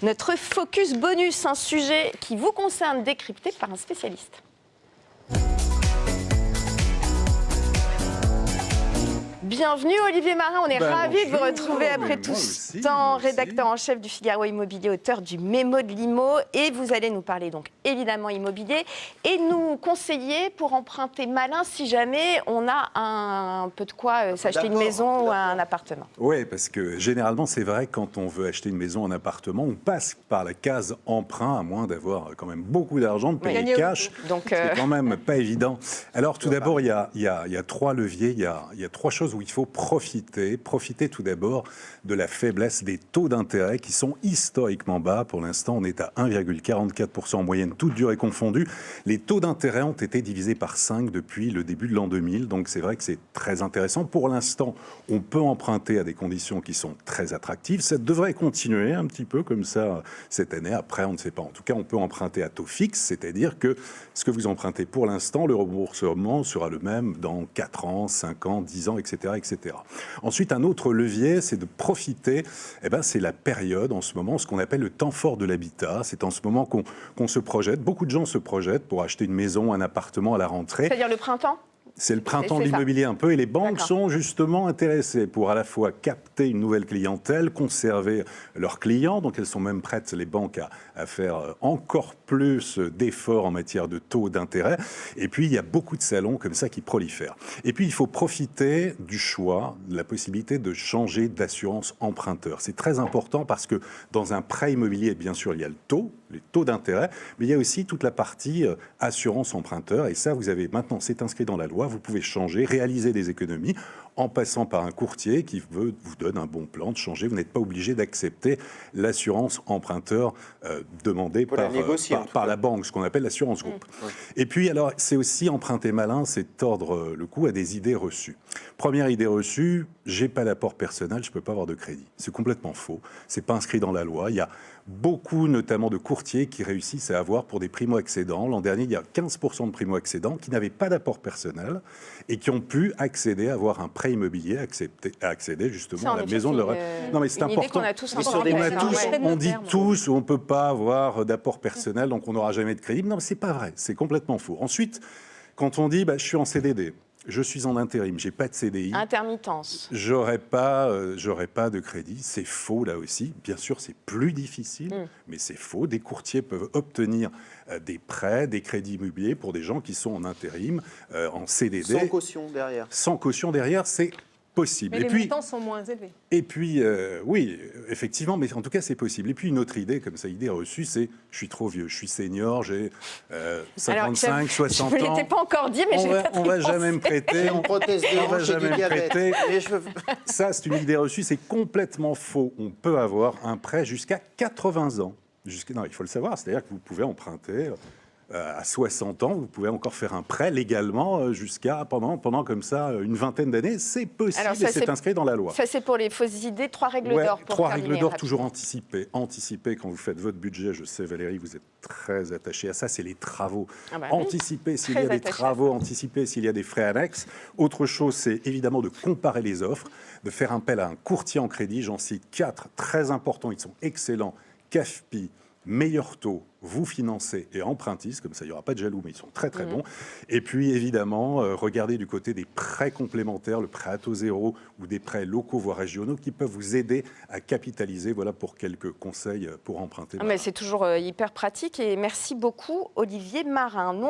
Notre focus bonus, un sujet qui vous concerne décrypté par un spécialiste. Bienvenue Olivier Marin, on est ravis de vous retrouver après tout ce temps, rédacteur en chef du Figaro Immobilier, auteur du Mémo de l'IMO, et vous allez nous parler donc évidemment immobilier et nous conseiller pour emprunter malin si jamais on a un peu de quoi s'acheter une maison ou un appartement. Oui, parce que généralement c'est vrai, quand on veut acheter une maison, un appartement, on passe par la case emprunt, à moins d'avoir quand même beaucoup d'argent, de payer cash, donc c'est quand même pas évident. Alors tout d'abord, il y a trois leviers, il y a trois choses où il faut profiter tout d'abord de la faiblesse des taux d'intérêt qui sont historiquement bas. Pour l'instant, on est à 1,44% en moyenne, toutes durées confondues. Les taux d'intérêt ont été divisés par 5 depuis le début de l'an 2000, donc c'est vrai que c'est très intéressant. Pour l'instant, on peut emprunter à des conditions qui sont très attractives. Ça devrait continuer un petit peu comme ça cette année. Après, on ne sait pas. En tout cas, on peut emprunter à taux fixe, c'est-à-dire que ce que vous empruntez pour l'instant, le remboursement sera le même dans 4 ans, 5 ans, 10 ans, etc. etc. Ensuite, un autre levier, c'est de profiter, c'est la période en ce moment, ce qu'on appelle le temps fort de l'habitat. C'est en ce moment qu'on se projette, beaucoup de gens se projettent pour acheter une maison, un appartement à la rentrée. C'est-à-dire le printemps ? C'est le printemps de l'immobilier un peu, et les banques sont justement intéressées pour à la fois capter une nouvelle clientèle, conserver leurs clients, donc elles sont même prêtes, les banques, à faire encore plus d'efforts en matière de taux d'intérêt. Et puis il y a beaucoup de salons comme ça qui prolifèrent. Et puis il faut profiter du choix, de la possibilité de changer d'assurance emprunteur. C'est très important parce que dans un prêt immobilier, bien sûr, il y a le taux, les taux d'intérêt, mais il y a aussi toute la partie assurance emprunteur, et ça, vous avez maintenant, c'est inscrit dans la loi. Vous pouvez changer, réaliser des économies en passant par un courtier qui vous donne un bon plan de changer. Vous n'êtes pas obligé d'accepter l'assurance emprunteur demandée par la banque, ce qu'on appelle l'assurance groupe. Et puis, alors, c'est aussi emprunter malin, c'est tordre le cou à des idées reçues. Première idée reçue, j'ai pas d'apport personnel, je peux pas avoir de crédit. C'est complètement faux. C'est pas inscrit dans la loi. Il y a beaucoup, notamment de courtiers, qui réussissent à avoir pour des primo-accédants. L'an dernier, il y a 15% de primo-accédants qui n'avaient pas d'apport personnel et qui ont pu accéder, avoir un prêt immobilier, accéder justement à la maison de leur... Non, mais c'est important. On dit tous, on ne peut pas avoir d'apport personnel, donc on n'aura jamais de crédit. Non, c'est pas vrai. C'est complètement faux. Ensuite, quand on dit, je suis en CDD, je suis en intérim, j'ai pas de CDI. Intermittence. J'aurais pas de crédit. C'est faux là aussi. Bien sûr, c'est plus difficile, mais c'est faux. Des courtiers peuvent obtenir des prêts, des crédits immobiliers pour des gens qui sont en intérim, en CDD. Sans caution derrière. Sans caution derrière, c'est possible. Mais les montants sont moins élevés. Et puis, oui, effectivement, mais en tout cas, c'est possible. Et puis, une autre idée, comme ça, idée reçue, c'est je suis trop vieux, je suis senior, j'ai 55, 60 ans. Je ne l'étais pas encore dit, mais on va jamais me prêter. On va jamais me prêter. Ça, c'est une idée reçue, c'est complètement faux. On peut avoir un prêt jusqu'à 80 ans. Non, il faut le savoir, c'est-à-dire que vous pouvez emprunter... à 60 ans, vous pouvez encore faire un prêt légalement jusqu'à pendant comme ça une vingtaine d'années. C'est possible. Alors ça, et c'est inscrit dans la loi. Ça, c'est pour les fausses idées. 3 règles d'or. Trois règles d'or, toujours anticipées. Anticipez quand vous faites votre budget. Je sais, Valérie, vous êtes très attachée à ça. C'est les travaux. Anticipez s'il y a des travaux. Anticipez s'il y a des frais annexes. Autre chose, c'est évidemment de comparer les offres, de faire appel à un courtier en crédit. J'en cite 4 très importants. Ils sont excellents. CAFPI, meilleur taux, vous financez et Empruntis, comme ça il n'y aura pas de jaloux, mais ils sont très très bons. Et puis évidemment, regardez du côté des prêts complémentaires, le prêt à taux zéro ou des prêts locaux voire régionaux qui peuvent vous aider à capitaliser. Voilà pour quelques conseils pour emprunter. Mais c'est toujours hyper pratique et merci beaucoup Olivier Marin. Nous,